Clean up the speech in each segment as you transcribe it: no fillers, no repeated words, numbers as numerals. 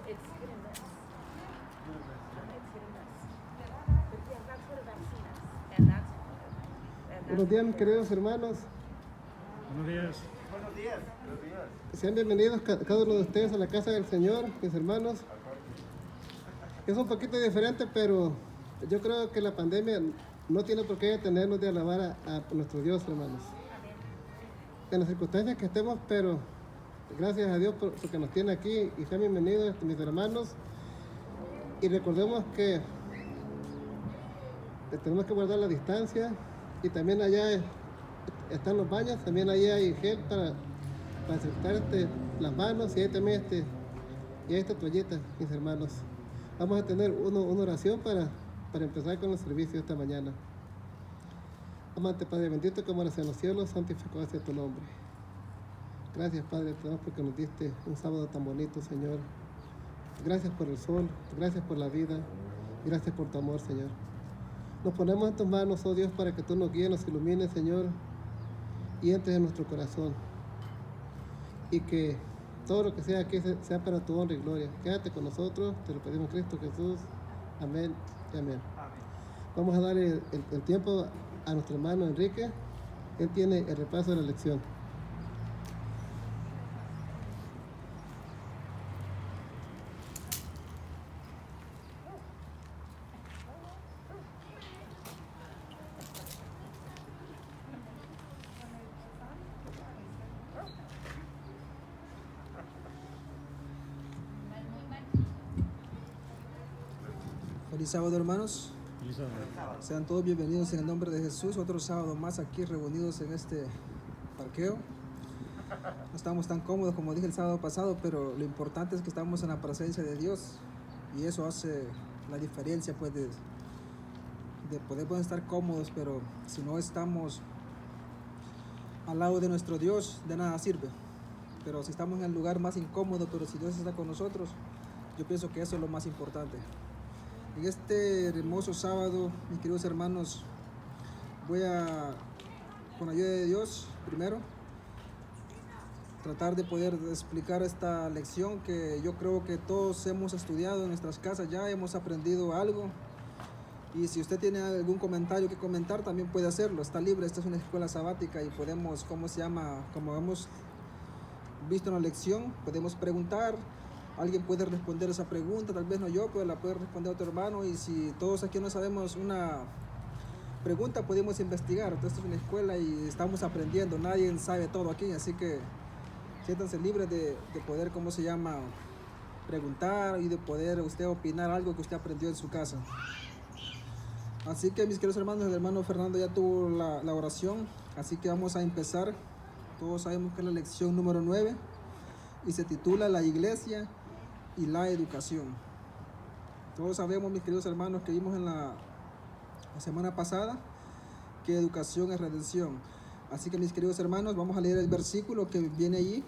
It's hit and miss. It's hit and miss. But yeah, that's what a vaccine is. And Buenos días, mis queridos hermanos. Buenos días. Buenos días. Buenos días. Sean bienvenidos cada uno de ustedes a la casa del Señor, mis hermanos. Es un poquito diferente, pero yo creo que la pandemia no tiene por qué detenernos de alabar a nuestro Dios, hermanos. En las circunstancias que estemos, pero gracias a Dios por que nos tiene aquí, y sean bienvenidos, mis hermanos. Y recordemos que tenemos que guardar la distancia, y también allá están los baños, también allá hay gel para desinfectar las manos, y ahí también y hay esta toallita, mis hermanos. Vamos a tener una oración para empezar con el servicio esta mañana. Amante Padre bendito, que moras en los cielos, santificado sea tu nombre. Gracias, Padre, te damos porque nos diste un sábado tan bonito, Señor. Gracias por el sol, gracias por la vida, gracias por tu amor, Señor. Nos ponemos en tus manos, oh Dios, para que tú nos guíes, nos ilumines, Señor, y entres en nuestro corazón. Y que todo lo que sea aquí sea para tu honra y gloria. Quédate con nosotros, te lo pedimos en Cristo Jesús. Amén y amén. Vamos a dar el tiempo a nuestro hermano Enrique. Él tiene el repaso de la lección. Feliz sábado, hermanos. Feliz sábado. Sean todos bienvenidos en el nombre de Jesús. Otro sábado más aquí reunidos en este parqueo. No estamos tan cómodos como dije el sábado pasado, pero lo importante es que estamos en la presencia de Dios, y eso hace la diferencia, pues, de poder estar cómodos, pero si no estamos al lado de nuestro Dios, de nada sirve. Pero si estamos en el lugar más incómodo, pero si Dios está con nosotros, yo pienso que eso es lo más importante. En este hermoso sábado, mis queridos hermanos, voy a, con la ayuda de Dios, primero, tratar de poder explicar esta lección que yo creo que todos hemos estudiado en nuestras casas, ya hemos aprendido algo. Y si usted tiene algún comentario que comentar, también puede hacerlo, está libre. Esta es una escuela sabática y podemos, como hemos visto en la lección, podemos preguntar. Alguien puede responder esa pregunta, tal vez no yo, pero la puede responder otro hermano. Y si todos aquí no sabemos una pregunta, podemos investigar. Entonces, esta es una escuela y estamos aprendiendo. Nadie sabe todo aquí, así que siéntanse libres de poder, preguntar y de poder usted opinar algo que usted aprendió en su casa. Así que, mis queridos hermanos, el hermano Fernando ya tuvo la oración, así que vamos a empezar. Todos sabemos que es la lección número 9 y se titula La Iglesia y la Educación. Todos sabemos, mis queridos hermanos, que vimos en la semana pasada que educación es redención. Así que, mis queridos hermanos, vamos a leer el versículo que viene allí.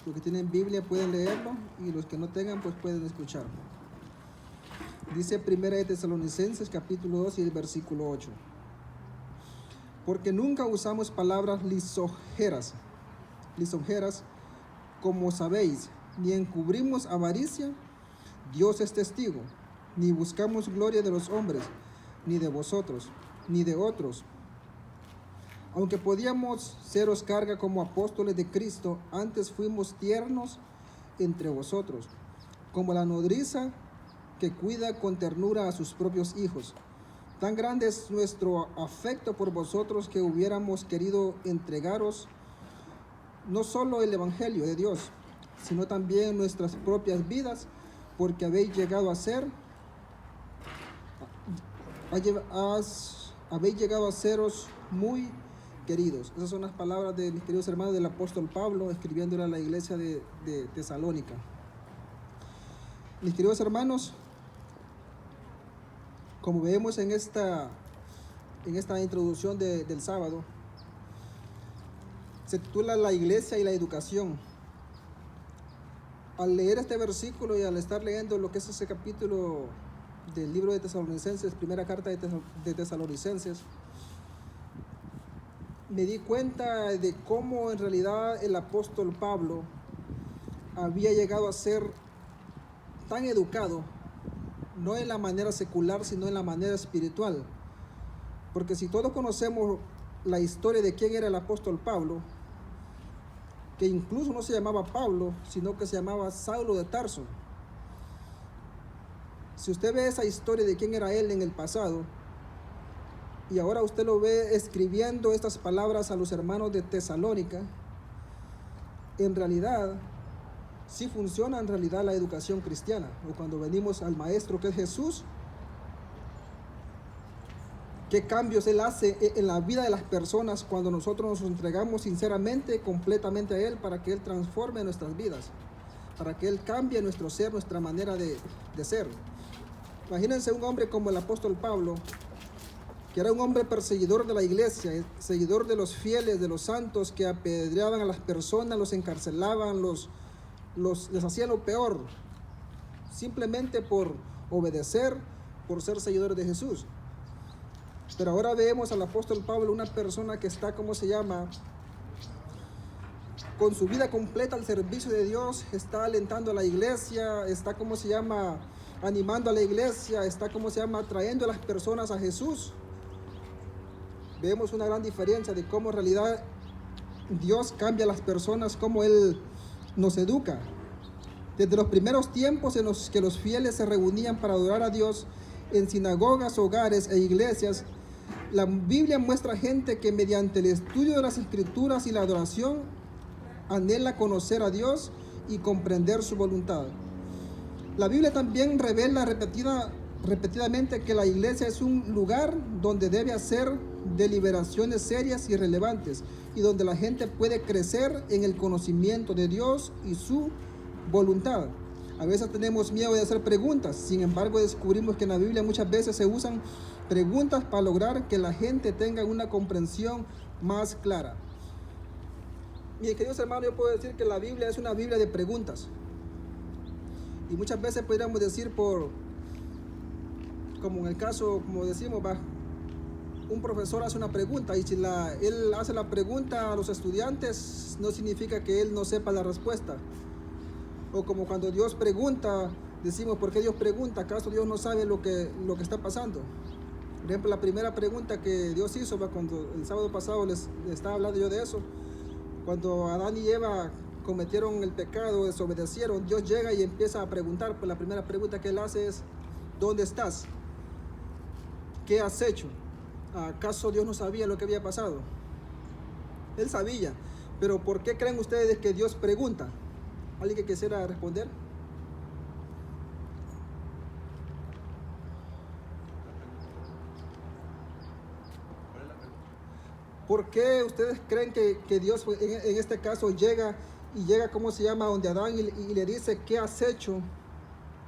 Los que tienen Biblia pueden leerlo, y los que no tengan, pues pueden escuchar. Dice 1 de Tesalonicenses capítulo 2 y el versículo 8. Porque nunca usamos palabras lisonjeras, como sabéis, ni encubrimos avaricia, Dios es testigo, ni buscamos gloria de los hombres, ni de vosotros, ni de otros. Aunque podíamos seros carga como apóstoles de Cristo, antes fuimos tiernos entre vosotros, como la nodriza que cuida con ternura a sus propios hijos. Tan grande es nuestro afecto por vosotros que hubiéramos querido entregaros no solo el Evangelio de Dios, sino también nuestras propias vidas, porque habéis llegado a seros muy queridos. Esas son las palabras de mis queridos hermanos del apóstol Pablo, escribiéndole a la iglesia de Tesalónica. Mis queridos hermanos, como vemos en esta introducción del sábado, se titula La Iglesia y la Educación. Al leer este versículo y al estar leyendo lo que es ese capítulo del libro de Tesalonicenses, primera carta de Tesalonicenses, me di cuenta de cómo en realidad el apóstol Pablo había llegado a ser tan educado, no en la manera secular, sino en la manera espiritual. Porque si todos conocemos la historia de quién era el apóstol Pablo, que incluso no se llamaba Pablo, sino que se llamaba Saulo de Tarso. Si usted ve esa historia de quién era él en el pasado, y ahora usted lo ve escribiendo estas palabras a los hermanos de Tesalónica, en realidad, sí funciona en realidad la educación cristiana, o cuando venimos al Maestro que es Jesús, qué cambios Él hace en la vida de las personas cuando nosotros nos entregamos sinceramente, completamente a Él, para que Él transforme nuestras vidas, para que Él cambie nuestro ser, nuestra manera de ser. Imagínense un hombre como el apóstol Pablo, que era un hombre perseguidor de la iglesia, seguidor de los fieles, de los santos, que apedreaban a las personas, los encarcelaban, les hacía lo peor, simplemente por obedecer, por ser seguidores de Jesús. Pero ahora vemos al apóstol Pablo, una persona que está, ¿cómo se llama?, con su vida completa al servicio de Dios, está alentando a la iglesia, está, ¿cómo se llama?, animando a la iglesia, está, ¿cómo se llama?, trayendo a las personas a Jesús. Vemos una gran diferencia de cómo en realidad Dios cambia a las personas, cómo Él nos educa. Desde los primeros tiempos en los que los fieles se reunían para adorar a Dios en sinagogas, hogares e iglesias, la Biblia muestra gente que mediante el estudio de las Escrituras y la adoración anhela conocer a Dios y comprender su voluntad. La Biblia también revela repetidamente que la iglesia es un lugar donde debe hacer deliberaciones serias y relevantes y donde la gente puede crecer en el conocimiento de Dios y su voluntad. A veces tenemos miedo de hacer preguntas, sin embargo descubrimos que en la Biblia muchas veces se usan preguntas para lograr que la gente tenga una comprensión más clara. Mis queridos hermanos, yo puedo decir que la Biblia es una Biblia de preguntas. Y muchas veces podríamos decir como en el caso, como decimos, un profesor hace una pregunta y si él hace la pregunta a los estudiantes, no significa que él no sepa la respuesta. O como cuando Dios pregunta, decimos, ¿por qué Dios pregunta? ¿Acaso Dios no sabe lo que está pasando? Por ejemplo, la primera pregunta que Dios hizo, cuando el sábado pasado les estaba hablando yo de eso, cuando Adán y Eva cometieron el pecado, desobedecieron, Dios llega y empieza a preguntar. Pues la primera pregunta que Él hace es, ¿dónde estás? ¿Qué has hecho? ¿Acaso Dios no sabía lo que había pasado? Él sabía, pero ¿por qué creen ustedes que Dios pregunta? ¿Alguien que quisiera responder? ¿Por qué ustedes creen que Dios en este caso llega, ¿cómo se llama?, donde Adán y le dice, ¿qué has hecho?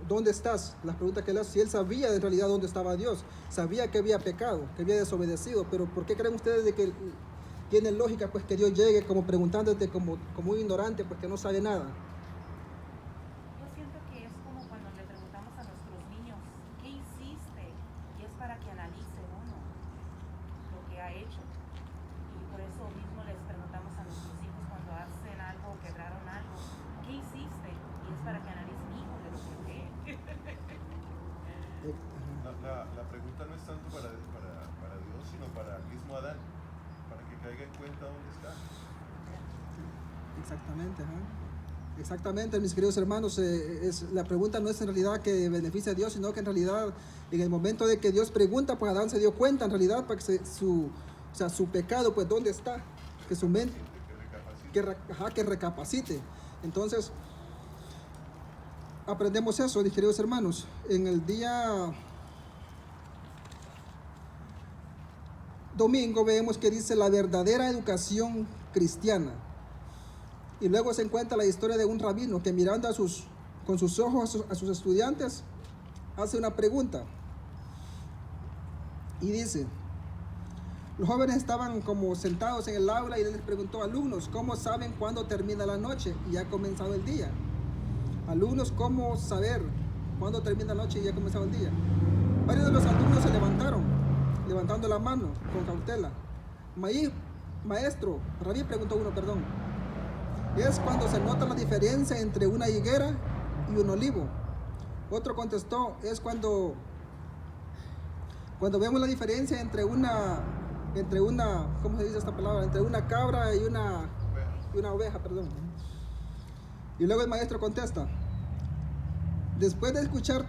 ¿Dónde estás? Las preguntas que le hace, si él sabía en realidad dónde estaba Dios, sabía que había pecado, que había desobedecido, pero ¿por qué creen ustedes de que tiene lógica pues que Dios llegue como preguntándote como un ignorante, pues que no sabe nada? Yo siento que es como cuando le preguntamos a nuestros niños, ¿qué hiciste? Y es para que analice uno lo que ha hecho. Y por eso mismo les preguntamos a nuestros hijos cuando hacen algo, quebraron algo, ¿qué hiciste? Y es para que analice mi hijo de lo que cree. La pregunta no es tanto para Dios, sino para el mismo Adán, para que caiga en cuenta dónde está. Exactamente, exactamente, mis queridos hermanos, la pregunta no es en realidad que beneficie a Dios, sino que en realidad en el momento de que Dios pregunta, pues Adán se dio cuenta en realidad para que su pecado, pues dónde está, que su mente que recapacite. Entonces aprendemos eso, mis queridos hermanos. En el día domingo vemos que dice la verdadera educación cristiana. Y luego se encuentra la historia de un rabino que mirando con sus ojos a sus estudiantes, hace una pregunta. Y dice, los jóvenes estaban como sentados en el aula y él les preguntó, alumnos, ¿cómo saben cuándo termina la noche y ha comenzado el día? Alumnos, ¿cómo saber cuándo termina la noche y ya ha comenzado el día? Varios de los alumnos se levantaron, levantando la mano con cautela. Maestro, Rabí, preguntó uno, es cuando se nota la diferencia entre una higuera y un olivo. Otro contestó, es cuando vemos la diferencia entre una, ¿cómo se dice esta palabra? Entre una cabra y una oveja, perdón. Y luego el maestro contesta, después de escuchar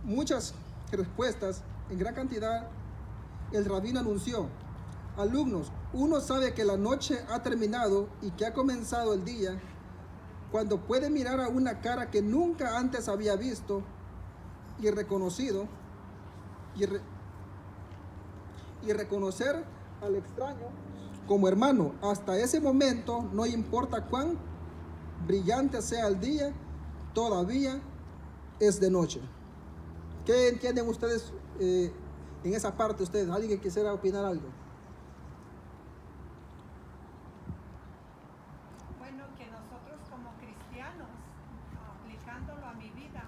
muchas respuestas en gran cantidad, el rabino anunció, alumnos, uno sabe que la noche ha terminado y que ha comenzado el día cuando puede mirar a una cara que nunca antes había visto y reconocido y reconocer al extraño como hermano. Hasta ese momento, no importa cuán brillante sea el día, todavía es de noche. ¿Qué entienden ustedes en esa parte? Ustedes, ¿alguien que quisiera opinar algo? Bueno, que nosotros como cristianos, aplicándolo a mi vida,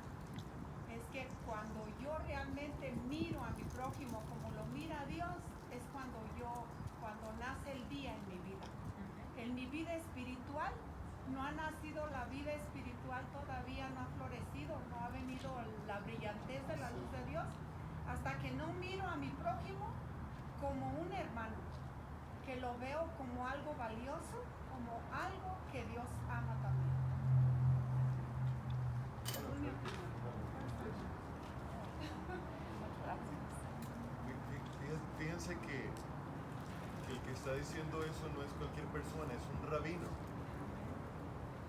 es que cuando yo realmente miro a mi prójimo como lo mira Dios, es cuando nace el día en mi vida. En mi vida espiritual no ha nacido la vida espiritual, todavía no ha florecido, no ha venido la brillantez de la luz de Dios, hasta que no miro a mi prójimo como un hermano, que lo veo como algo valioso, como algo que Dios ama también. Esa es mi opinión. Fíjense que el que está diciendo eso no es cualquier persona, es un rabino.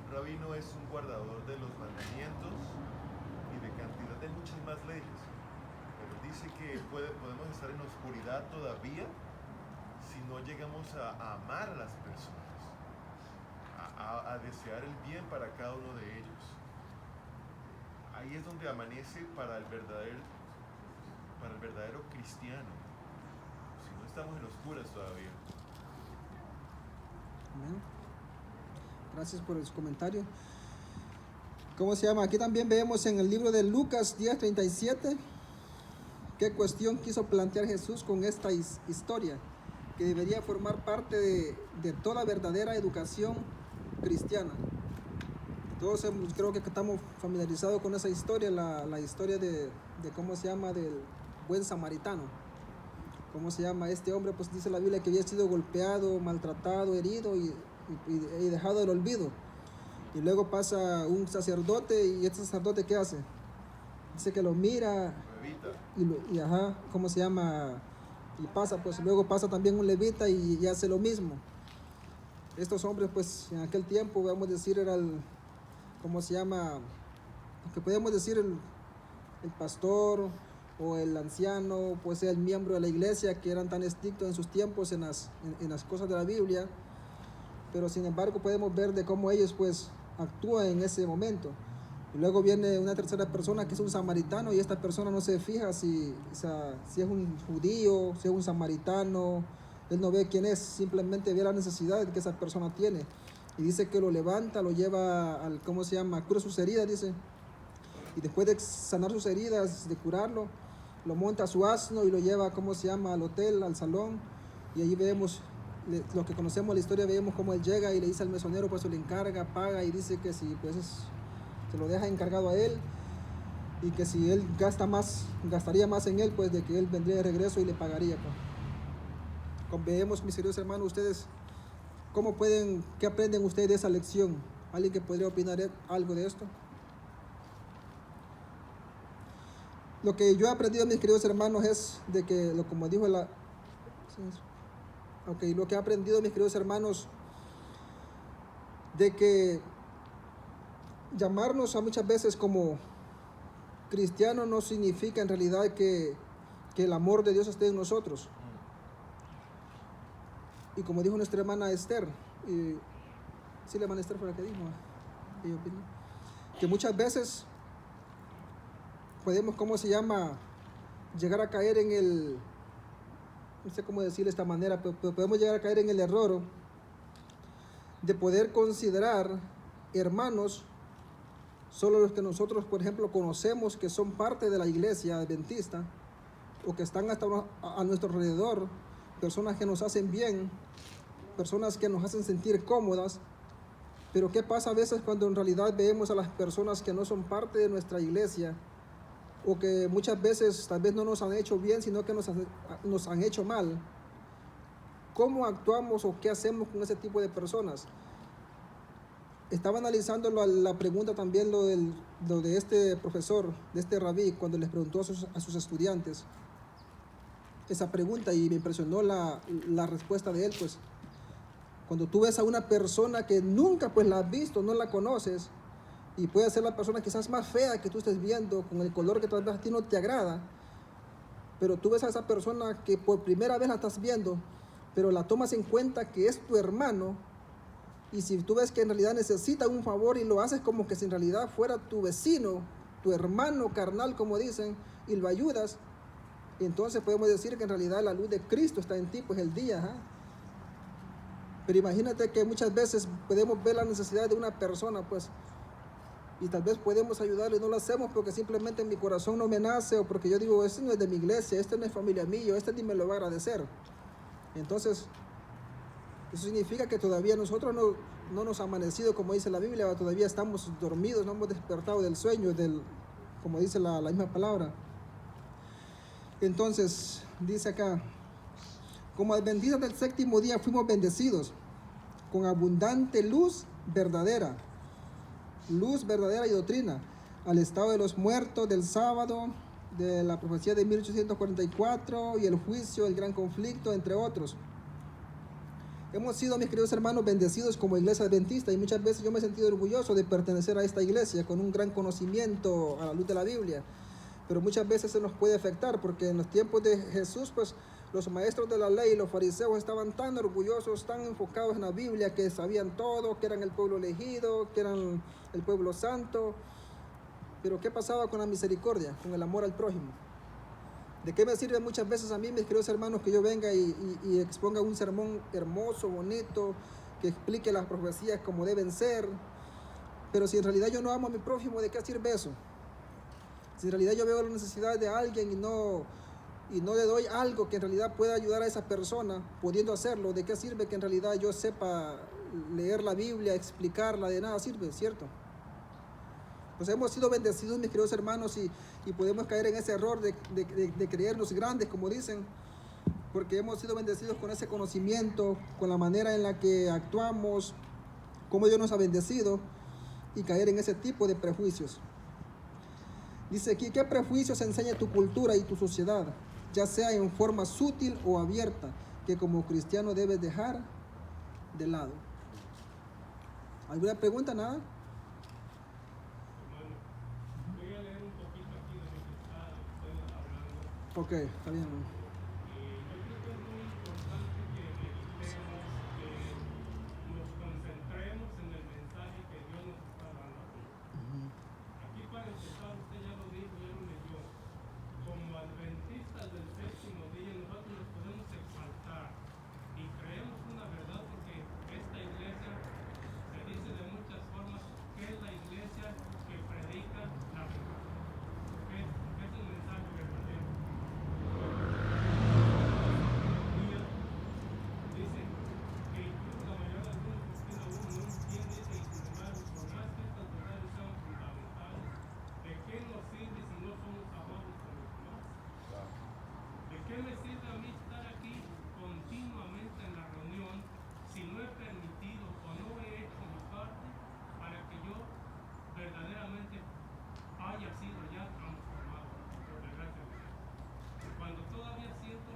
Un rabino es un guardador de los mandamientos y de cantidad de muchas más leyes. Pero dice que podemos estar en oscuridad todavía si no llegamos a amar a las personas, a desear el bien para cada uno de ellos. Ahí es donde amanece para el verdadero cristiano. Si no estamos en oscuras todavía. Amén. Gracias por su comentario. ¿Cómo se llama? Aquí también vemos en el libro de Lucas 10:37 qué cuestión quiso plantear Jesús con esta historia, que debería formar parte de toda verdadera educación cristiana. Todos creo que estamos familiarizados con esa historia, la historia de cómo se llama, del buen samaritano. ¿Cómo se llama? Este hombre, pues dice la Biblia que había sido golpeado, maltratado, herido y dejado del olvido. Y luego pasa un sacerdote, y este sacerdote, ¿qué hace? Dice que lo mira ¿cómo se llama? Y pasa, pues luego pasa también un levita y hace lo mismo. Estos hombres, pues en aquel tiempo, vamos a decir, era ¿cómo se llama? Que podemos decir el pastor o el anciano, pues el miembro de la iglesia, que eran tan estrictos en sus tiempos en las cosas de la Biblia, pero sin embargo podemos ver de cómo ellos pues actúan en ese momento. Y luego viene una tercera persona que es un samaritano, y esta persona no se fija si es un judío, si es un samaritano. Él no ve quién es, simplemente ve la necesidad que esa persona tiene. Y dice que lo levanta, lo lleva ¿cómo se llama? Cura sus heridas, dice. Y después de sanar sus heridas, de curarlo, lo monta a su asno y lo lleva, ¿cómo se llama? Al hotel, al salón. Y allí vemos, los que conocemos la historia, vemos cómo él llega y le dice al mesonero, pues se le encarga, paga, y dice que si pues se lo deja encargado a él, y que si él gastaría más en él, pues de que él vendría de regreso y le pagaría. Pues. Como vemos, mis queridos hermanos, ustedes, ¿qué aprenden ustedes de esa lección? ¿Alguien que podría opinar algo de esto? Lo que yo he aprendido, mis queridos hermanos, es de que, como dijo lo que he aprendido, mis queridos hermanos, de que llamarnos a muchas veces como cristianos no significa en realidad que el amor de Dios esté en nosotros. Y como dijo nuestra hermana Esther, sí, la hermana Esther fue la que dijo, que muchas veces podemos, ¿cómo se llama?, llegar a caer no sé cómo decir de esta manera, pero podemos llegar a caer en el error de poder considerar hermanos solo los que nosotros, por ejemplo, conocemos, que son parte de la iglesia adventista, o que están hasta a nuestro alrededor, personas que nos hacen bien, personas que nos hacen sentir cómodas. Pero ¿qué pasa a veces cuando en realidad vemos a las personas que no son parte de nuestra iglesia o que muchas veces tal vez no nos han hecho bien, sino que nos han hecho mal. ¿Cómo actuamos o qué hacemos con ese tipo de personas? Estaba analizando la pregunta también lo de este profesor, de este rabí, cuando les preguntó a sus estudiantes esa pregunta, y me impresionó la respuesta de él. Pues cuando tú ves a una persona que nunca pues la has visto, no la conoces, y puede ser la persona quizás más fea que tú estés viendo, con el color que tal vez a ti no te agrada, pero tú ves a esa persona que por primera vez la estás viendo, pero la tomas en cuenta que es tu hermano, y si tú ves que en realidad necesita un favor y lo haces como que si en realidad fuera tu vecino, tu hermano carnal, como dicen, y lo ayudas, entonces podemos decir que en realidad la luz de Cristo está en ti, pues el día. ¿Ah? Pero imagínate que muchas veces podemos ver la necesidad de una persona, pues, y tal vez podemos ayudarle y no lo hacemos porque simplemente en mi corazón no me nace, o porque yo digo, este no es de mi iglesia, este no es familia mía, este ni me lo va a agradecer. Entonces, eso significa que todavía nosotros no nos ha amanecido, como dice la Biblia, todavía estamos dormidos, no hemos despertado del sueño, como dice la misma palabra. Entonces, dice acá, como adventistas del séptimo día fuimos bendecidos con abundante luz verdadera y doctrina, al estado de los muertos del sábado, de la profecía de 1844 y el juicio, el gran conflicto, entre otros. Hemos sido, mis queridos hermanos, bendecidos como iglesia adventista, y muchas veces yo me he sentido orgulloso de pertenecer a esta iglesia con un gran conocimiento a la luz de la Biblia, pero muchas veces se nos puede afectar porque en los tiempos de Jesús, pues los maestros de la ley, los fariseos, estaban tan orgullosos, tan enfocados en la Biblia, que sabían todo, que eran el pueblo elegido, que eran el pueblo santo. Pero ¿qué pasaba con la misericordia, con el amor al prójimo? ¿De qué me sirve muchas veces a mí, mis queridos hermanos, que yo venga y exponga un sermón hermoso, bonito, que explique las profecías como deben ser? Pero si en realidad yo no amo a mi prójimo, ¿de qué sirve eso? Si en realidad yo veo la necesidad de alguien y no le doy algo que en realidad pueda ayudar a esa persona, pudiendo hacerlo, ¿de qué sirve que en realidad yo sepa leer la Biblia, explicarla? De nada sirve, ¿cierto? Pues hemos sido bendecidos, mis queridos hermanos, y podemos caer en ese error de creernos grandes, como dicen, porque hemos sido bendecidos con ese conocimiento, con la manera en la que actuamos, cómo Dios nos ha bendecido, y caer en ese tipo de prejuicios. Dice aquí, ¿qué prejuicios enseña tu cultura y tu sociedad, ya sea en forma sutil o abierta, que como cristiano debes dejar de lado? ¿Alguna pregunta? ¿Nada? Voy a leer un poquito aquí de lo que está usted hablando. Ok, está bien. Yo creo que es muy importante que meditemos, que nos concentremos en el mensaje que Dios nos está dando aquí. Aquí para empezar, usted ya lo dijo, ya lo leyó. Como adventistas del séptimo día, nosotros nos podemos exaltar y creemos una verdad, porque esta iglesia se dice de muchas formas que es la iglesia que predica la verdad, que es el mensaje verdadero. Dice que incluso la mayoría de algunos cristianos aún no entiende y sin embargo, por más que estas verdades sean fundamentales, ¿de qué nos sirve si no somos amados por los demás? ¿De qué me sirve a mí estar aquí continuamente en la reunión si no he permitido o no he hecho mi parte para que yo verdaderamente haya sido ya transformado por la gracia de Dios? Cuando todavía siento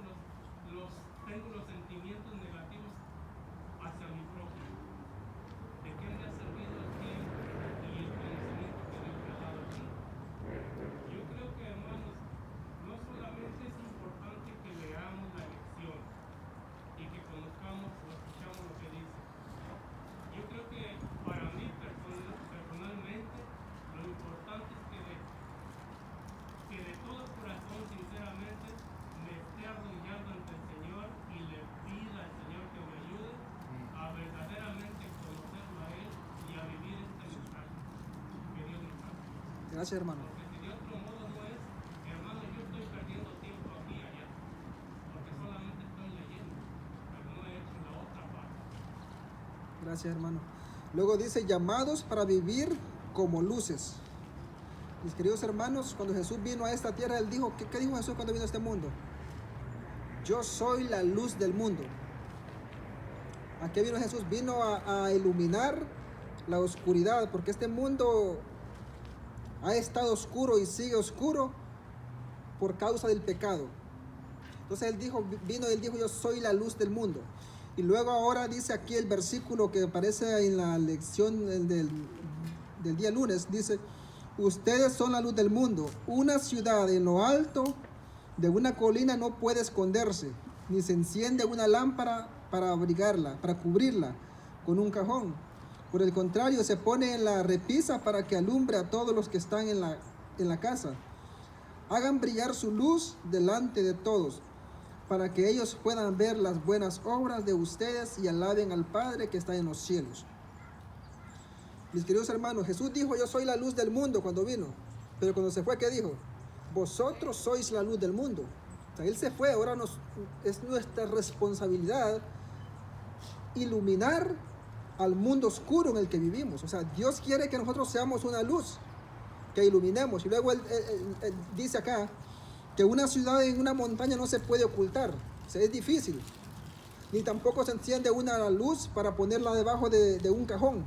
tengo los sentimientos negativos hacia mi prójimo, ¿de qué me ha servido el tiempo y el conocimiento que Dios me ha dado aquí? Yo creo que, hermanos, no solamente es importante que leamos la lección y que conozcamos o escuchamos lo que dice. Yo creo que para mí personalmente lo importante es que de todo corazón, sinceramente, me esté arrodillando ante el Señor y le pida al Señor que me ayude a verdaderamente conocerlo a Él y a vivir este mensaje que Dios nos da. Gracias, hermano. Porque si de otro modo no es, hermano, yo estoy perdiendo tiempo aquí y allá, porque solamente estoy leyendo, pero no he hecho la otra parte. Gracias, hermano. Luego dice, llamados para vivir como luces. Mis queridos hermanos, cuando Jesús vino a esta tierra, Él dijo, ¿qué dijo Jesús cuando vino a este mundo? Yo soy la luz del mundo. ¿A qué vino Jesús? Vino a iluminar la oscuridad, porque este mundo ha estado oscuro y sigue oscuro por causa del pecado. Entonces Él dijo, yo soy la luz del mundo. Y luego ahora dice aquí el versículo que aparece en la lección del día lunes, dice, ustedes son la luz del mundo. Una ciudad en lo alto de una colina no puede esconderse, ni se enciende una lámpara para abrigarla, para cubrirla con un cajón. Por el contrario, se pone en la repisa para que alumbre a todos los que están en la casa. Hagan brillar su luz delante de todos, para que ellos puedan ver las buenas obras de ustedes y alaben al Padre que está en los cielos. Mis queridos hermanos, Jesús dijo, yo soy la luz del mundo cuando vino. Pero cuando se fue, ¿qué dijo? Vosotros sois la luz del mundo. O sea, Él se fue, ahora es nuestra responsabilidad iluminar al mundo oscuro en el que vivimos. O sea, Dios quiere que nosotros seamos una luz, que iluminemos. Y luego él dice acá que una ciudad en una montaña no se puede ocultar. O sea, es difícil. Ni tampoco se enciende una luz para ponerla debajo de un cajón.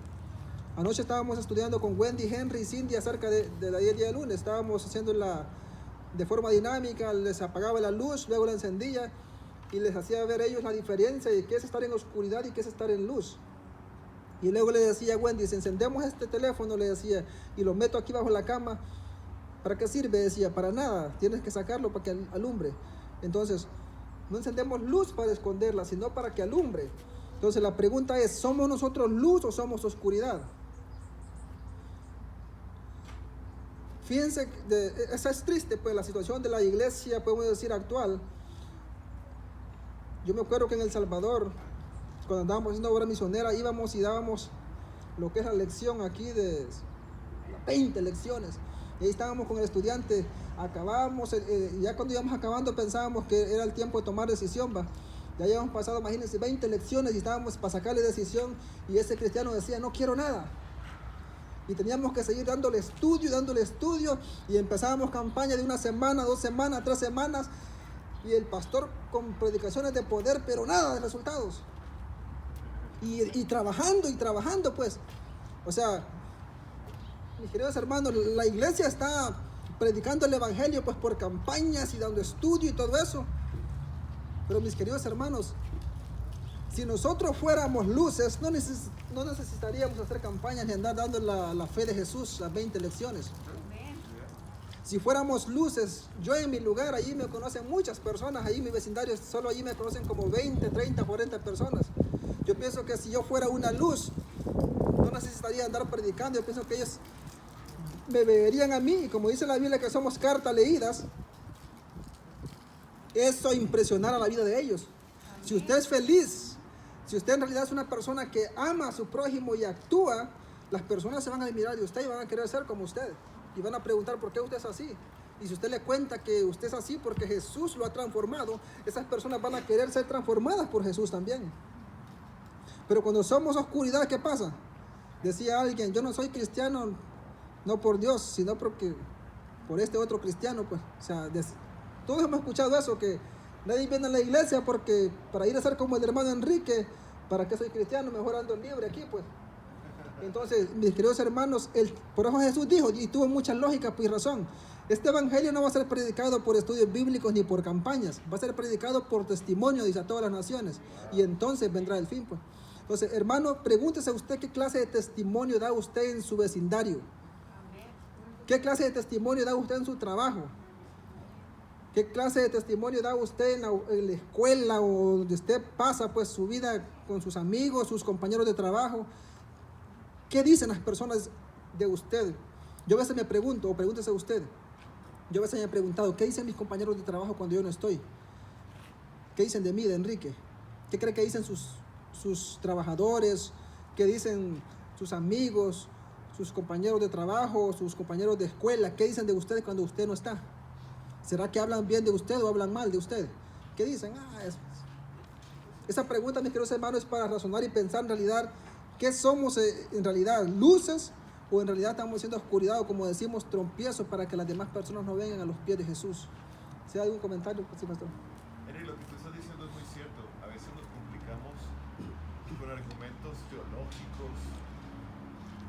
Anoche estábamos estudiando con Wendy, Henry y Cindy acerca de la día de lunes. Estábamos haciendo de forma dinámica, les apagaba la luz, luego la encendía y les hacía ver a ellos la diferencia de qué es estar en oscuridad y qué es estar en luz. Y luego le decía a Wendy, si encendemos este teléfono, le decía, y lo meto aquí bajo la cama, ¿para qué sirve? Decía, para nada, tienes que sacarlo para que alumbre. Entonces, no encendemos luz para esconderla, sino para que alumbre. Entonces la pregunta es, ¿somos nosotros luz o somos oscuridad? Fíjense, esa es triste, pues la situación de la iglesia, podemos decir, actual. Yo me acuerdo que en El Salvador, cuando andábamos haciendo obra misionera, íbamos y dábamos lo que es la lección aquí de 20 lecciones. Y ahí estábamos con el estudiante, acabábamos, ya cuando íbamos acabando pensábamos que era el tiempo de tomar decisión, ¿va? Ya habíamos pasado, imagínense, 20 lecciones y estábamos para sacarle decisión y ese cristiano decía, no quiero nada. Y teníamos que seguir dándole estudio y empezábamos campaña de 1 semana, 2 semanas, 3 semanas y el pastor con predicaciones de poder, pero nada de resultados. Y trabajando pues. O sea, mis queridos hermanos, la iglesia está predicando el evangelio pues por campañas y dando estudio y todo eso. Pero mis queridos hermanos, si nosotros fuéramos luces, no necesitaríamos hacer campañas ni andar dando la fe de Jesús, las 20 lecciones. Si fuéramos luces, yo en mi lugar, allí me conocen muchas personas, allí en mi vecindario, solo allí me conocen como 20, 30, 40 personas. Yo pienso que si yo fuera una luz, no necesitaría andar predicando. Yo pienso que ellos me verían a mí, y como dice la Biblia que somos cartas leídas, eso impresionará la vida de ellos. Si usted es feliz, si usted en realidad es una persona que ama a su prójimo y actúa, las personas se van a admirar de usted y van a querer ser como usted. Y van a preguntar por qué usted es así. Y si usted le cuenta que usted es así porque Jesús lo ha transformado, esas personas van a querer ser transformadas por Jesús también. Pero cuando somos oscuridad, ¿qué pasa? Decía alguien, yo no soy cristiano, no por Dios, sino porque por este otro cristiano, pues. O sea, todos hemos escuchado eso, que nadie viene a la iglesia porque para ir a ser como el hermano Enrique, ¿para qué soy cristiano? Mejor ando libre aquí, pues. Entonces, mis queridos hermanos, por eso Jesús dijo, y tuvo mucha lógica y razón, este evangelio no va a ser predicado por estudios bíblicos ni por campañas, va a ser predicado por testimonio, dice, a todas las naciones, y entonces vendrá el fin, pues. Entonces, hermano, pregúntese usted qué clase de testimonio da usted en su vecindario. ¿Qué clase de testimonio da usted en su trabajo? ¿Qué clase de testimonio da usted en la escuela o donde usted pasa pues su vida con sus amigos, sus compañeros de trabajo? ¿Qué dicen las personas de usted? Yo a veces me pregunto, o pregúntese usted, yo a veces me he preguntado, ¿qué dicen mis compañeros de trabajo cuando yo no estoy? ¿Qué dicen de mí, de Enrique? ¿Qué cree que dicen sus trabajadores? ¿Qué dicen sus amigos, sus compañeros de trabajo, sus compañeros de escuela? ¿Qué dicen de usted cuando usted no está? ¿Será que hablan bien de usted o hablan mal de usted? ¿Qué dicen? Esa pregunta, mis queridos hermanos, es para razonar y pensar en realidad qué somos en realidad, luces o en realidad estamos haciendo oscuridad o, como decimos, trompiezo para que las demás personas no vengan a los pies de Jesús? Si hay algún comentario, sí, pastor. Henry, lo que tú estás diciendo es muy cierto. A veces nos complicamos con argumentos teológicos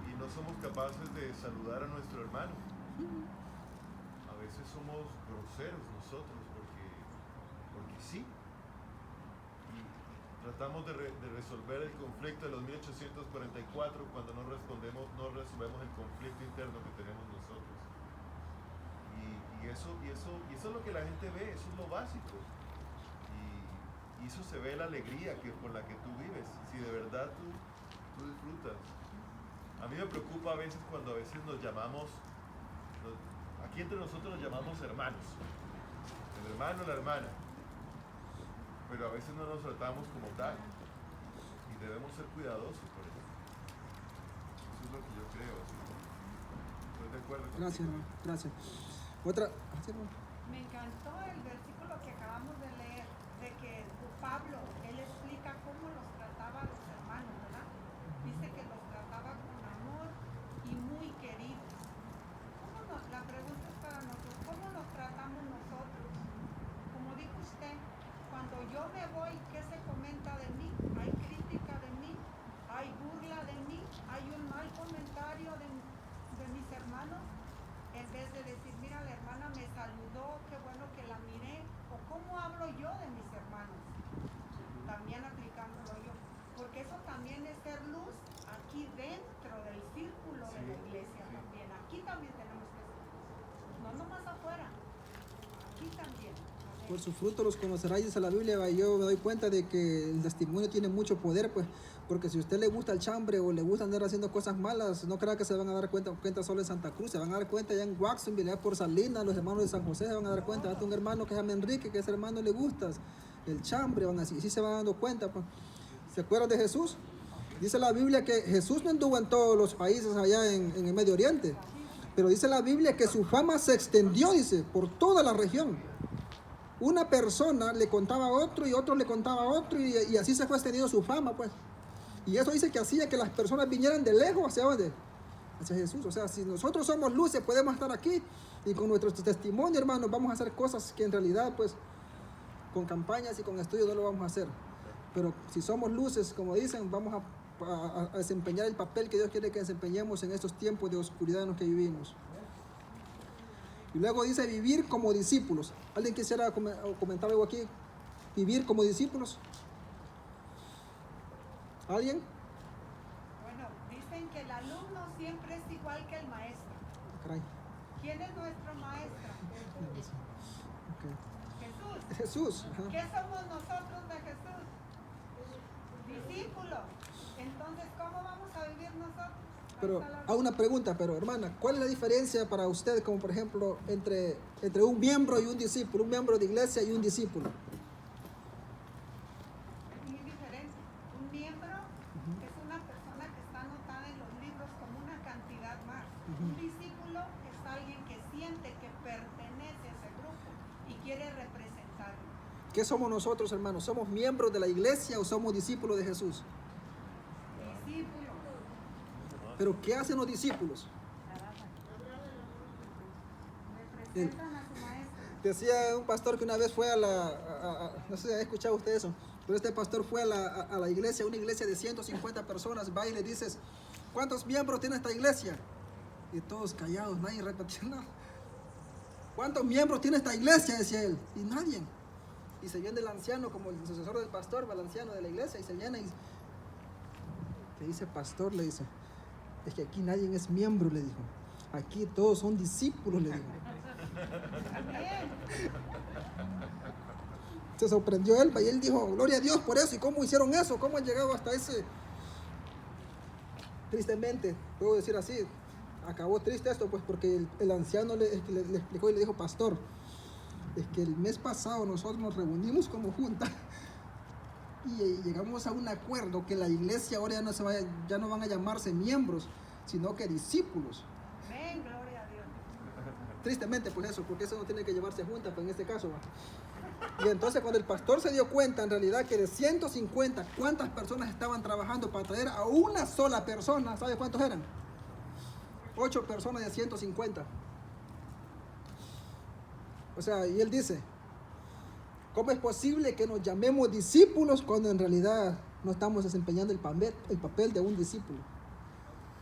y no somos capaces de saludar a nuestro hermano. A veces somos groseros nosotros porque sí. Y tratamos de resolver el conflicto de los 1844 cuando no resolvemos el conflicto interno que tenemos nosotros. Y eso es lo que la gente ve, eso es lo básico. Y eso se ve la alegría por la que tú vives, si de verdad tú disfrutas. A mí me preocupa a veces cuando a veces nos llamamos, aquí entre nosotros nos llamamos hermanos, el hermano, la hermana, pero a veces no nos tratamos como tal y debemos ser cuidadosos por eso. Eso es lo que yo creo. Estoy de acuerdo contigo. Gracias, hermano. Gracias. Otra. ¿Sí, hermano? Me encantó el versículo que acabamos de leer, de que Pablo, él explica cómo los trataba a los hermanos, ¿verdad? Dice que los trataba con amor y muy queridos. La pregunta es para nosotros, ¿cómo nos tratamos nosotros? Como dijo usted, cuando yo me voy, ¿qué se comenta de mí? Hay crítica de mí, hay burla de mí, hay un mal comentario de mis hermanos. En vez de decir, mira, la hermana me saludó, qué bueno que la miré, o cómo hablo yo de mis hermanos, también aplicándolo yo, porque eso también es ser luz aquí dentro del círculo de la iglesia también, aquí también tenemos que ser luz, no nomás afuera, aquí también. Por su fruto los conoceráis, dice la Biblia. Yo me doy cuenta de que el testimonio tiene mucho poder, pues, porque si a usted le gusta el chambre o le gusta andar haciendo cosas malas, no crea que se van a dar cuenta solo en Santa Cruz, se van a dar cuenta ya en Watsonville, allá por Salinas, los hermanos de San José se van a dar cuenta. Hasta un hermano que se llama Enrique, que a ese hermano le gusta el chambre, van así, y sí se van dando cuenta, pues. ¿Se acuerdan de Jesús? Dice la Biblia que Jesús no anduvo en todos los países allá en el Medio Oriente, pero dice la Biblia que su fama se extendió, dice, por toda la región. Una persona le contaba a otro y otro le contaba a otro y así se fue extendiendo su fama, pues. Y eso dice que hacía que las personas vinieran de lejos hacia dónde, hacia Jesús. O sea, si nosotros somos luces, podemos estar aquí y con nuestro testimonio, hermanos, vamos a hacer cosas que en realidad, pues, con campañas y con estudios no lo vamos a hacer. Pero si somos luces, como dicen, vamos a desempeñar el papel que Dios quiere que desempeñemos en estos tiempos de oscuridad en los que vivimos. Y luego dice vivir como discípulos. ¿Alguien quisiera comentar algo aquí? Vivir como discípulos. ¿Alguien? Bueno, dicen que el alumno siempre es igual que el maestro. Caray. ¿Quién es nuestro maestro? Okay. Jesús. Jesús. Ajá. ¿Qué somos nosotros de Jesús? Discípulos. Entonces, ¿cómo vamos a vivir nosotros? Pero hago una pregunta, pero hermana, ¿cuál es la diferencia para usted, como por ejemplo, entre un miembro y un discípulo, un miembro de iglesia y un discípulo? Es muy diferente. Un miembro es una persona que está anotada en los libros como una cantidad más. Un discípulo es alguien que siente que pertenece a ese grupo y quiere representarlo. ¿Qué somos nosotros, hermanos? ¿Somos miembros de la iglesia o somos discípulos de Jesús? Discípulo. Pero ¿qué hacen los discípulos? Representan a su maestro. Decía un pastor que una vez fue no sé si ha escuchado usted eso, pero este pastor fue a la iglesia, una iglesia de 150 personas, va y le dices, ¿cuántos miembros tiene esta iglesia? Y todos callados, nadie repetía nada. ¿Cuántos miembros tiene esta iglesia? Decía él, y nadie. Y se viene el anciano, como el sucesor del pastor, va el anciano de la iglesia, y se viene y le dice, pastor, le dice, es que aquí nadie es miembro, le dijo. Aquí todos son discípulos, le dijo. Se sorprendió él, y él dijo, gloria a Dios por eso. ¿Y cómo hicieron eso? ¿Cómo han llegado hasta ese? Tristemente, puedo decir así, acabó triste esto, pues porque el anciano le explicó y le dijo, pastor, es que el mes pasado nosotros nos reunimos como junta y llegamos a un acuerdo que la iglesia ahora ya no van a llamarse miembros, sino que discípulos. Amén, gloria a Dios. Tristemente, pues eso, porque eso no tiene que llevarse juntas, pues en este caso va. Y entonces cuando el pastor se dio cuenta en realidad que de 150, ¿cuántas personas estaban trabajando para traer a una sola persona? ¿Sabe cuántos eran? 8 personas de 150. O sea, y él dice, ¿cómo es posible que nos llamemos discípulos cuando en realidad no estamos desempeñando el papel de un discípulo?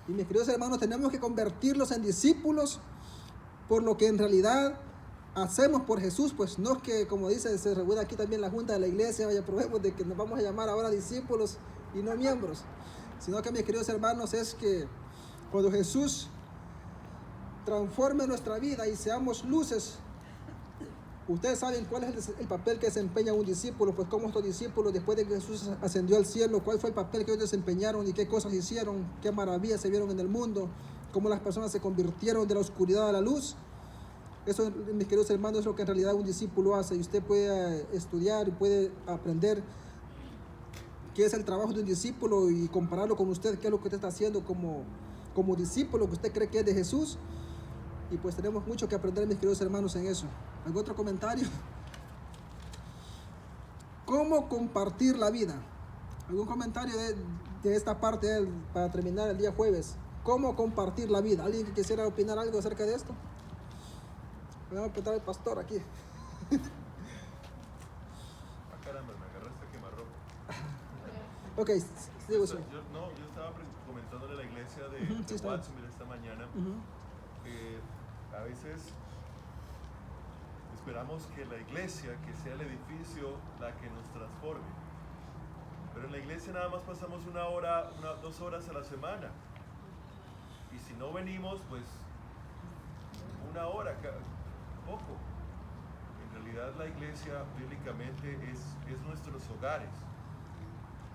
Y mis queridos hermanos, tenemos que convertirlos en discípulos por lo que en realidad hacemos por Jesús. Pues no es que, como dice, se reúne aquí también la junta de la iglesia, vaya, probemos de que nos vamos a llamar ahora discípulos y no miembros, sino que, mis queridos hermanos, es que cuando Jesús transforme nuestra vida y seamos luces. Ustedes saben cuál es el papel que desempeña un discípulo. Pues como estos discípulos, después de que Jesús ascendió al cielo, cuál fue el papel que ellos desempeñaron y qué cosas hicieron, qué maravillas se vieron en el mundo, cómo las personas se convirtieron de la oscuridad a la luz. Eso, mis queridos hermanos, es lo que en realidad un discípulo hace. Y usted puede estudiar y puede aprender qué es el trabajo de un discípulo y compararlo con usted, qué es lo que usted está haciendo como discípulo que usted cree que es de Jesús. Y pues tenemos mucho que aprender, mis queridos hermanos, en eso. ¿Algún otro comentario? ¿Cómo compartir la vida? ¿Algún comentario de esta parte para terminar el día jueves? ¿Cómo compartir la vida? ¿Alguien que quisiera opinar algo acerca de esto? Vamos a preguntar al pastor aquí. Caramba, me agarraste a quemarropa. Ok, sigo eso. Yo estaba comentándole a la iglesia de Sí, está bien. Watsonville esta mañana. A veces esperamos que la iglesia, que sea el edificio, la que nos transforme. Pero en la iglesia nada más pasamos 1 hora, 2 horas a la semana. Y si no venimos, pues 1 hora, poco. En realidad la iglesia bíblicamente es nuestros hogares.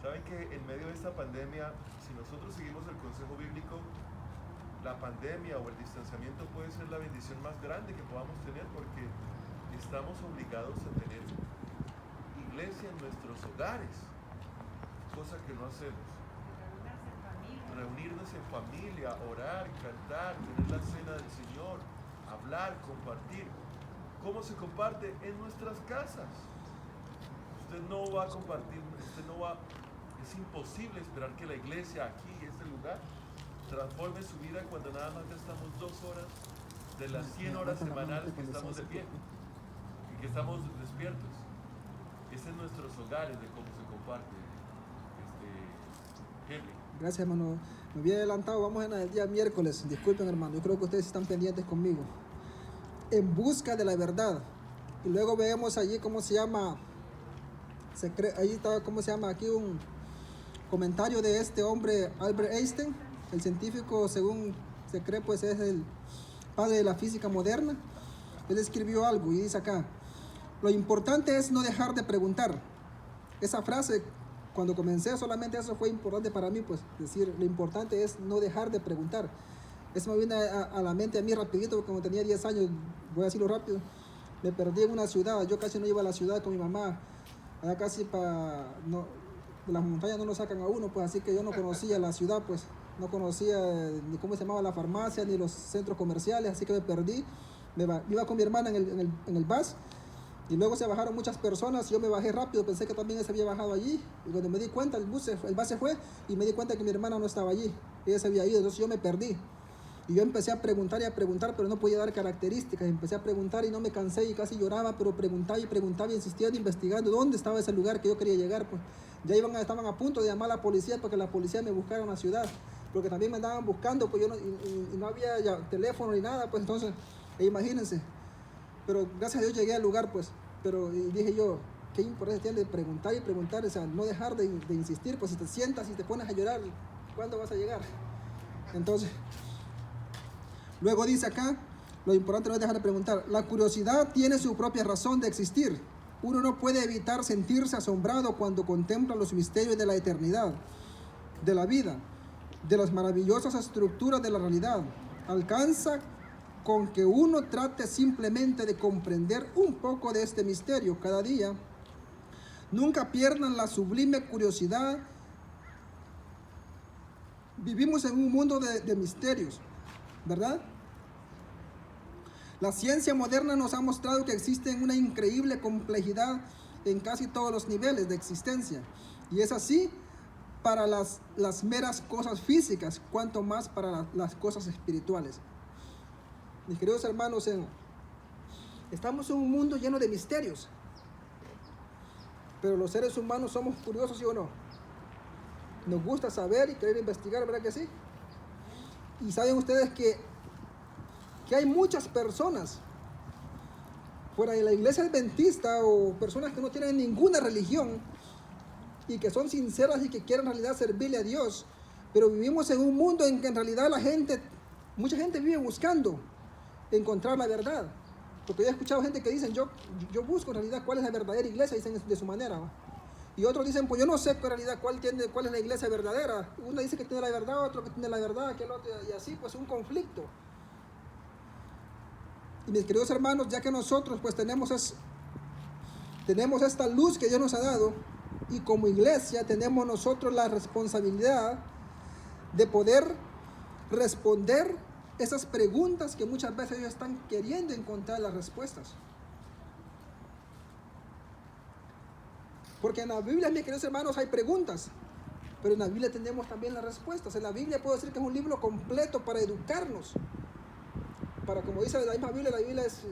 ¿Saben que en medio de esta pandemia, si nosotros seguimos el consejo bíblico, la pandemia o el distanciamiento puede ser la bendición más grande que podamos tener, porque estamos obligados a tener iglesia en nuestros hogares, cosa que no hacemos. Reunirnos en familia, orar, cantar, tener la cena del Señor, hablar, compartir. ¿Cómo se comparte? En nuestras casas. Usted no va a compartir, es imposible esperar que la iglesia aquí, este lugar, transforme su vida cuando nada más gastamos 2 horas de las 100 horas semanales que estamos de pie y que estamos despiertos. Es en nuestros hogares de cómo se comparte, Henry. Gracias, hermano. Me había adelantado, vamos en el día miércoles. Disculpen, hermano, yo creo que ustedes están pendientes conmigo. En busca de la verdad. Y luego vemos allí cómo se llama, ahí está, cómo se llama, aquí un comentario de este hombre, Albert Einstein. El científico, según se cree, pues es el padre de la física moderna. Él escribió algo y dice acá: lo importante es no dejar de preguntar. Esa frase, cuando comencé, solamente eso fue importante para mí, pues decir, lo importante es no dejar de preguntar. Eso me viene a la mente a mí rapidito, porque como tenía 10 años, voy a decirlo rápido, me perdí en una ciudad. Yo casi no iba a la ciudad con mi mamá, allá casi de las montañas no lo sacan a uno, pues así que yo no conocía la ciudad, pues no conocía ni cómo se llamaba la farmacia, ni los centros comerciales, así que me perdí. Iba con mi hermana en el bus, y luego se bajaron muchas personas, y yo me bajé rápido, pensé que también él se había bajado allí, y cuando me di cuenta, el bus se fue, y me di cuenta que mi hermana no estaba allí, ella se había ido, entonces yo me perdí. Y yo empecé a preguntar y a preguntar, pero no podía dar características. Empecé a preguntar y no me cansé y casi lloraba, pero preguntaba y preguntaba, insistiendo, investigando dónde estaba ese lugar que yo quería llegar. Pues ya estaban a punto de llamar a la policía para que la policía me buscara en la ciudad, porque también me andaban buscando, pues yo no había ya teléfono ni nada, pues entonces, imagínense. Pero gracias a Dios llegué al lugar, pues. Pero y dije yo, qué importancia tiene de preguntar y preguntar, o sea, no dejar de insistir, pues si te sientas y te pones a llorar, ¿cuándo vas a llegar? Entonces, luego dice acá, lo importante no es dejar de preguntar. La curiosidad tiene su propia razón de existir. Uno no puede evitar sentirse asombrado cuando contempla los misterios de la eternidad, de la vida, de las maravillosas estructuras de la realidad. Alcanza con que uno trate simplemente de comprender un poco de este misterio cada día. Nunca pierdan la sublime curiosidad. Vivimos en un mundo de misterios, ¿verdad? La ciencia moderna nos ha mostrado que existe una increíble complejidad en casi todos los niveles de existencia. Y es así para las meras cosas físicas, cuanto más para las cosas espirituales. Mis queridos hermanos, estamos en un mundo lleno de misterios, pero los seres humanos somos curiosos, ¿sí o no? Nos gusta saber y querer investigar, ¿verdad que sí? Y saben ustedes que hay muchas personas fuera de la iglesia adventista o personas que no tienen ninguna religión y que son sinceras y que quieren en realidad servirle a Dios, pero vivimos en un mundo en que en realidad mucha gente vive buscando encontrar la verdad. Porque yo he escuchado gente que dicen, yo busco en realidad cuál es la verdadera iglesia, dicen de su manera, ¿no? Y otros dicen, pues yo no sé en realidad cuál es la iglesia verdadera. Uno dice que tiene la verdad, otro que tiene la verdad, aquel otro, y así pues un conflicto. Y mis queridos hermanos, ya que nosotros pues tenemos esta luz que Dios nos ha dado, y como iglesia tenemos nosotros la responsabilidad de poder responder esas preguntas que muchas veces ellos están queriendo encontrar las respuestas. Porque en la Biblia, mis queridos hermanos, hay preguntas, pero en la Biblia tenemos también las respuestas. En la Biblia puedo decir que es un libro completo para educarnos. Para, como dice la misma Biblia, la Biblia es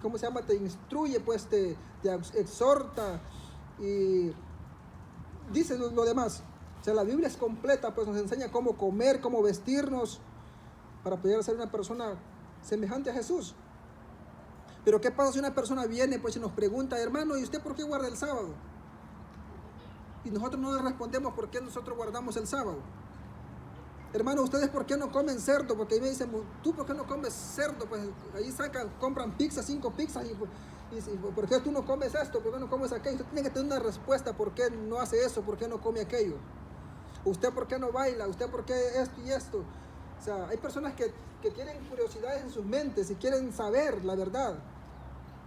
¿cómo se llama? Te instruye, pues te exhorta y dice lo demás. O sea, la Biblia es completa, pues nos enseña cómo comer, cómo vestirnos, para poder ser una persona semejante a Jesús. Pero ¿qué pasa si una persona viene pues y nos pregunta, hermano, ¿y usted por qué guarda el sábado? Y nosotros no le respondemos por qué nosotros guardamos el sábado. Hermano, ¿ustedes por qué no comen cerdo? Porque ahí me dicen, ¿tú por qué no comes cerdo? Pues ahí compran pizza, 5 pizzas, y ¿por qué tú no comes esto? ¿Por qué no comes aquello? Usted tiene que tener una respuesta, ¿por qué no hace eso? ¿Por qué no come aquello? ¿Usted por qué no baila? ¿Usted por qué esto y esto? O sea, hay personas que tienen curiosidades en sus mentes y quieren saber la verdad.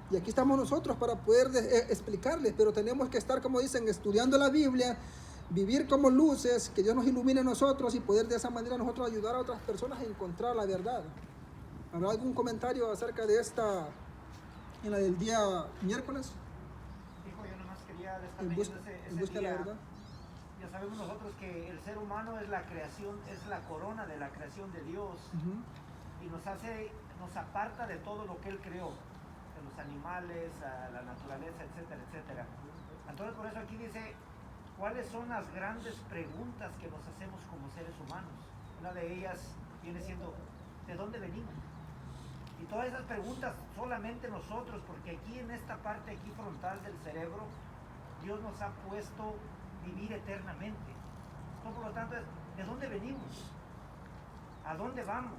Y aquí estamos nosotros para poder explicarles, pero tenemos que estar, como dicen, estudiando la Biblia, vivir como luces, que Dios nos ilumine a nosotros y poder de esa manera nosotros ayudar a otras personas a encontrar la verdad. ¿Habrá algún comentario acerca de esta, en la del día miércoles? Hijo, yo nomás quería estar En leyendo busca de la día. verdad. Ya sabemos nosotros que el ser humano es la creación, es la corona de la creación de Dios. Y nos aparta de todo lo que Él creó, de los animales, a la naturaleza, etcétera, etcétera. Entonces por eso aquí dice, ¿cuáles son las grandes preguntas que nos hacemos como seres humanos? Una de ellas viene siendo, ¿de dónde venimos? Y todas esas preguntas solamente nosotros, porque aquí en esta parte aquí frontal del cerebro, Dios nos ha puesto vivir eternamente. Entonces, por lo tanto, ¿de dónde venimos? ¿A dónde vamos?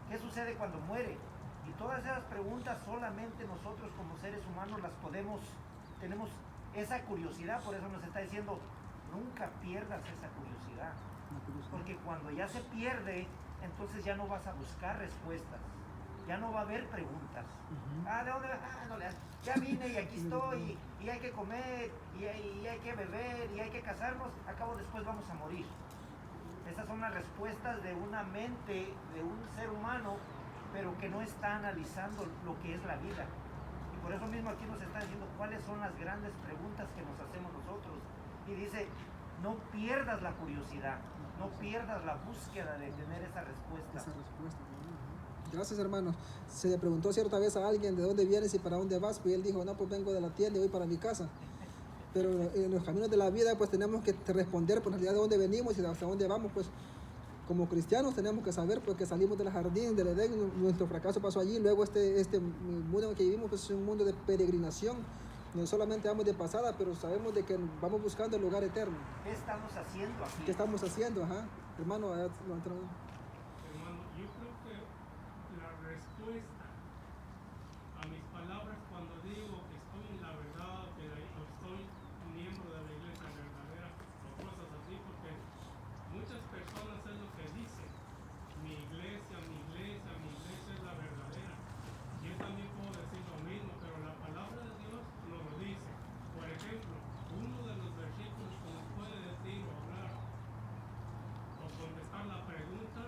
¿Qué sucede cuando muere? Y todas esas preguntas solamente nosotros como seres humanos tenemos esa curiosidad, por eso nos está diciendo, nunca pierdas esa curiosidad. Porque cuando ya se pierde, entonces ya no vas a buscar respuestas. Ya no va a haber preguntas. ¿De dónde? Ya vine y aquí estoy, y hay que comer, y hay que beber, y hay que casarnos, a cabo después vamos a morir. Esas son las respuestas de una mente, de un ser humano, pero que no está analizando lo que es la vida. Y por eso mismo aquí nos está diciendo cuáles son las grandes preguntas que nos hacemos nosotros. Y dice, no pierdas la curiosidad, no pierdas la búsqueda de tener esa respuesta. Gracias, hermanos. Se le preguntó cierta vez a alguien de dónde vienes y para dónde vas, y él dijo, no, pues vengo de la tienda y voy para mi casa. Pero en los caminos de la vida pues tenemos que responder por realidad de dónde venimos y hasta dónde vamos. Pues como cristianos tenemos que saber pues, que salimos del jardín del Edén, nuestro fracaso pasó allí, luego este mundo en el que vivimos pues, es un mundo de peregrinación. No solamente vamos de pasada, pero sabemos de que vamos buscando el lugar eterno. ¿Qué estamos haciendo aquí? ¿Qué estamos haciendo? Ajá. Hermano, Hermano, yo creo que la respuesta a mis palabras cuando digo que estoy en la verdad, que soy miembro de la iglesia verdadera, o cosas así, porque muchas personas es lo que dicen, mi iglesia es la verdadera. Yo también puedo decir lo mismo, pero la palabra de Dios nos lo dice. Por ejemplo, uno de los versículos que nos puede decir o hablar o contestar la pregunta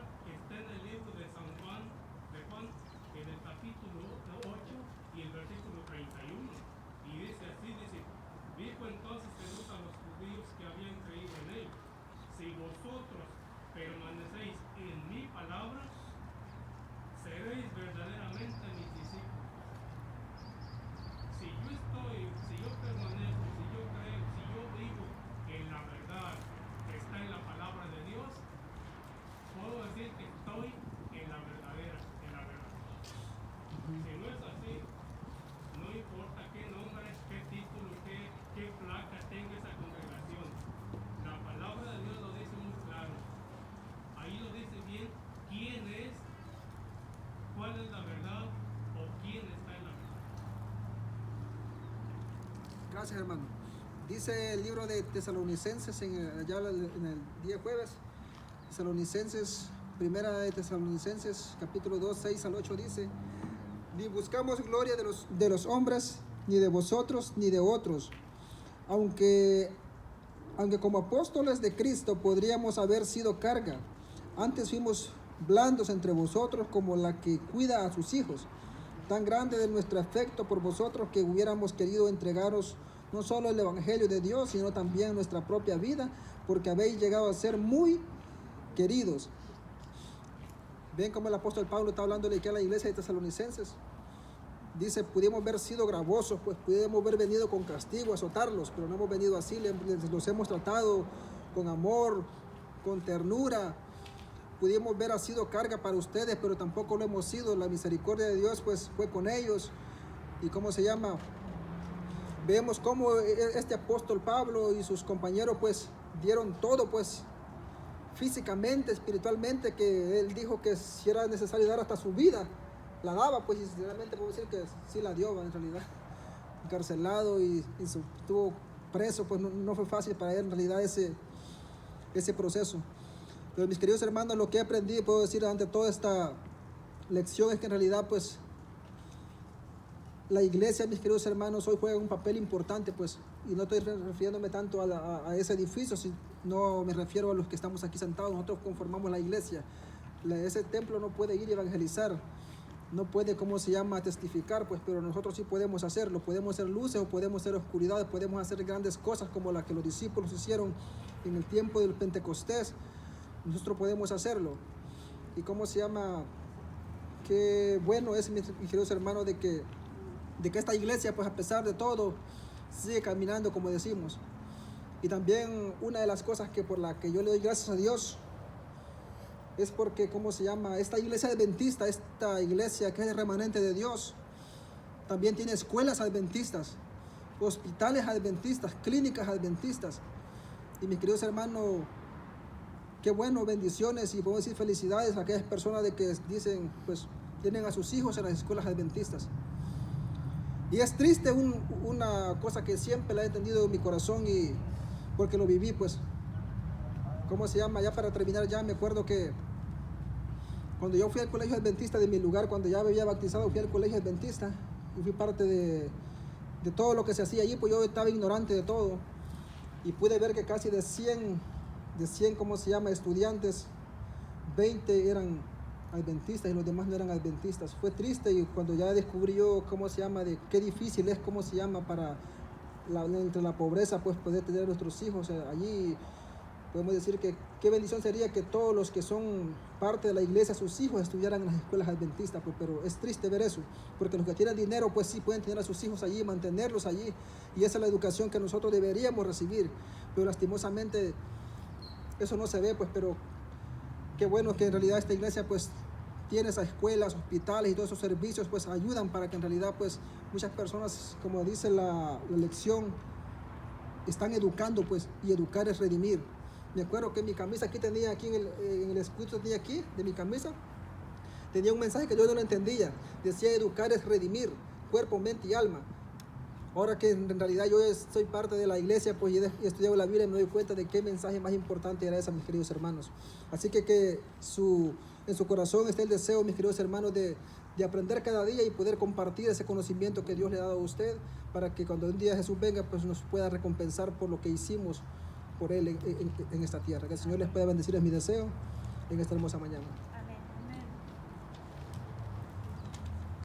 Gracias, hermano. Dice el libro de Tesalonicenses allá en el día jueves, Tesalonicenses, primera de Tesalonicenses, capítulo 2, 6 al 8 dice: ni buscamos gloria de los hombres, ni de vosotros, ni de otros, aunque como apóstoles de Cristo podríamos haber sido carga. Antes fuimos blandos entre vosotros como la que cuida a sus hijos. Tan grande de nuestro afecto por vosotros que hubiéramos querido entregaros no solo el Evangelio de Dios, sino también nuestra propia vida, porque habéis llegado a ser muy queridos. Ven como el apóstol Pablo está hablándole aquí a la iglesia de Tesalonicenses. Dice, pudimos haber sido gravosos, pues pudimos haber venido con castigo a azotarlos, pero no hemos venido así, los hemos tratado con amor, con ternura. Pudimos haber sido carga para ustedes, pero tampoco lo hemos sido. La misericordia de Dios pues fue con ellos. Y cómo se llama, vemos cómo este apóstol Pablo y sus compañeros pues dieron todo pues físicamente, espiritualmente, que él dijo que si era necesario dar hasta su vida, la daba, pues, y sinceramente puedo decir que sí la dio, en realidad. Encarcelado y estuvo preso, pues no fue fácil para él en realidad ese proceso. Pero mis queridos hermanos, lo que aprendí, puedo decir ante toda esta lección, es que en realidad pues la iglesia, mis queridos hermanos, hoy juega un papel importante, pues, y no estoy refiriéndome tanto a ese edificio, sino me refiero a los que estamos aquí sentados. Nosotros conformamos la iglesia. Ese templo no puede ir a evangelizar, no puede, ¿cómo se llama?, testificar, pues, pero nosotros sí podemos hacerlo. Podemos ser luces o podemos ser oscuridades, podemos hacer grandes cosas como las que los discípulos hicieron en el tiempo del Pentecostés. Nosotros podemos hacerlo. Y ¿cómo se llama? Qué bueno es, mis queridos hermanos, de que esta iglesia, pues a pesar de todo, sigue caminando, como decimos. Y también una de las cosas que por la que yo le doy gracias a Dios es porque, ¿cómo se llama?, esta iglesia adventista, esta iglesia que es el remanente de Dios, también tiene escuelas adventistas, hospitales adventistas, clínicas adventistas. Y mis queridos hermanos, qué bueno, bendiciones y puedo decir felicidades a aquellas personas de que dicen, pues, tienen a sus hijos en las escuelas adventistas. Y es triste una cosa que siempre la he entendido en mi corazón y porque lo viví, pues. ¿Cómo se llama? Ya para terminar, ya me acuerdo que cuando yo fui al colegio adventista de mi lugar, cuando ya me había bautizado, fui al colegio adventista y fui parte de todo lo que se hacía allí, pues yo estaba ignorante de todo y pude ver que casi de 100, ¿cómo se llama?, estudiantes, 20 eran adventistas y los demás no eran adventistas. Fue triste y cuando ya descubrí yo, ¿cómo se llama?, de qué difícil es, ¿cómo se llama?, para entre la pobreza, pues poder tener a nuestros hijos allí. Podemos decir que qué bendición sería que todos los que son parte de la iglesia, sus hijos estudiaran en las escuelas adventistas, pues, pero es triste ver eso, porque los que tienen dinero, pues sí pueden tener a sus hijos allí, mantenerlos allí, y esa es la educación que nosotros deberíamos recibir, pero lastimosamente eso no se ve, pues, pero qué bueno que en realidad esta iglesia, pues, tiene esas escuelas, hospitales y todos esos servicios, pues, ayudan para que en realidad, pues, muchas personas, como dice la lección, están educando, pues, y educar es redimir. Me acuerdo que mi camisa aquí tenía, aquí en el escudo tenía aquí, de mi camisa, tenía un mensaje que yo no lo entendía. Decía, educar es redimir, cuerpo, mente y alma. Ahora que en realidad yo soy parte de la iglesia, pues, y he estudiado la Biblia, me doy cuenta de qué mensaje más importante era ese, mis queridos hermanos. Así que en su corazón está el deseo, mis queridos hermanos, de aprender cada día y poder compartir ese conocimiento que Dios le ha dado a usted, para que cuando un día Jesús venga, pues nos pueda recompensar por lo que hicimos por Él en esta tierra. Que el Señor les pueda bendecir, es mi deseo en esta hermosa mañana.